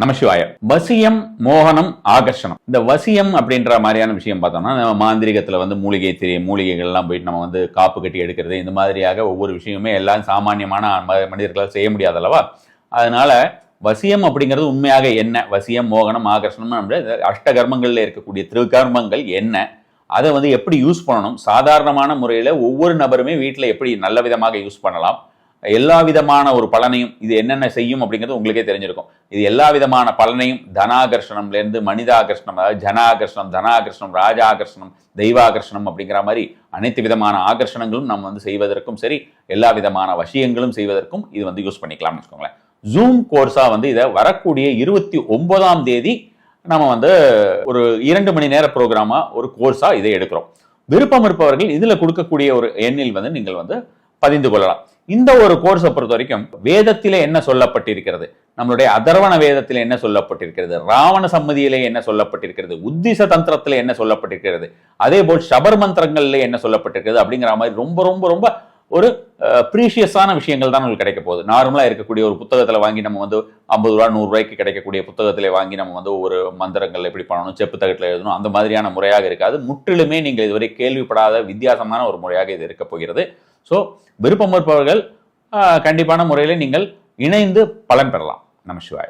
நமசிவாய. வசியம், மோகனம், ஆகர்ஷணம். இந்த வசியம் அப்படின்ற மாதிரியான விஷயம் பார்த்தோம்னா, நம்ம மாந்திரிகத்துல மூலிகை தெரியும், மூலிகைகள்லாம் போயிட்டு நம்ம காப்பு கட்டி எடுக்கிறது, இந்த மாதிரியாக ஒவ்வொரு விஷயமே எல்லாம் சாமானியமான மனிதர்களால் செய்ய முடியாது அல்லவா? அதனால வசியம் அப்படிங்கிறது உண்மையாக என்ன? வசியம், மோகனம், ஆகர்ஷணம் அஷ்டகர்மங்கள்ல இருக்கக்கூடிய திருக்கர்மங்கள் என்ன? அதை எப்படி யூஸ் பண்ணணும்? சாதாரணமான முறையில் ஒவ்வொரு நபருமே வீட்டில் எப்படி நல்ல விதமாக யூஸ் பண்ணலாம்? எல்லா விதமான ஒரு பலனையும் இது என்னென்ன செய்யும் அப்படிங்கிறது உங்களுக்கே தெரிஞ்சிருக்கும். இது எல்லா விதமான பலனையும் தனாகர்ஷணம்லேருந்து மனிதாகர்ஷணம், அதாவது ஜனாகர்ஷணம், தனாகர்ஷணம், ராஜாகர்ஷணம், தெய்வாகர்ஷணம் அப்படிங்கிற மாதிரி அனைத்து விதமான ஆகர்ஷணங்களும் நம்ம செய்வதற்கும் சரி, எல்லா விதமான வசியங்களும் செய்வதற்கும் இது யூஸ் பண்ணிக்கலாம்னு வச்சுக்கோங்களேன். ஜூம் கோர்ஸா இதை வரக்கூடிய 29ஆம் தேதி நம்ம ஒரு 2 மணி நேர ப்ரோக்ராமா ஒரு கோர்ஸா இதை எடுக்கிறோம். விருப்பம் இருப்பவர்கள் இதுல கொடுக்கக்கூடிய ஒரு எண்ணில் நீங்கள் பதிந்து கொள்ளலாம். இந்த ஒரு கோர்ஸை பொறுத்த வரைக்கும் வேதத்திலே என்ன சொல்லப்பட்டிருக்கிறது, நம்மளுடைய அதர்வண வேதத்திலே என்ன சொல்லப்பட்டிருக்கிறது, ராவண சம்மதியிலே என்ன சொல்லப்பட்டிருக்கிறது, உத்திச தந்திரத்திலே என்ன சொல்லப்பட்டிருக்கிறது, அதே போல் சபர் மந்திரங்கள்ல என்ன சொல்லப்பட்டிருக்கிறது அப்படிங்கிற மாதிரி ரொம்ப ரொம்ப ரொம்ப ஒரு ப்ரீஷியஸான விஷயங்கள் தான் உங்களுக்கு கிடைக்க போகுது. நார்மலா இருக்கக்கூடிய ஒரு புத்தகத்துல வாங்கி நம்ம 50 ரூபா 100 ரூபாய்க்கு கிடைக்கக்கூடிய புத்தகத்திலே வாங்கி நம்ம ஒரு மந்திரங்கள் எப்படி பண்ணணும், செப்பு தகட்டில் எழுதணும், அந்த மாதிரியான முறையாக இருக்காது. முற்றிலுமே நீங்கள் இதுவரை கேள்விப்படாத வித்தியாசமான ஒரு முறையாக இது இருக்க போகிறது. ஸோ விருப்பம் இருப்பவர்கள் கண்டிப்பான முறையில் நீங்கள் இணைந்து பலன் பெறலாம். நமசிவாய.